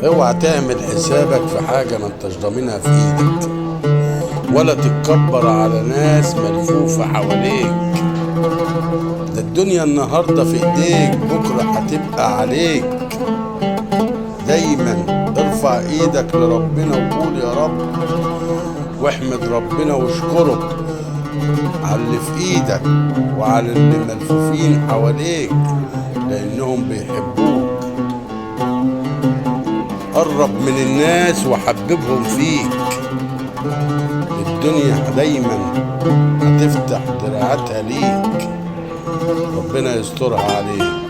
اوعى تعمل حسابك في حاجة ما انتش ضامنها في ايدك، ولا تتكبر على ناس ملفوفة حواليك. ده الدنيا النهاردة في ايديك، بكرة هتبقى عليك. دايما ارفع ايدك لربنا وقول يا رب، واحمد ربنا واشكره على اللي في ايدك وعلى اللي ملفوفين حواليك لانهم بيحبوك. قرب من الناس وحببهم فيك. الدنيا دايما هتفتح دراعاتها ليك، ربنا يسترها عليك.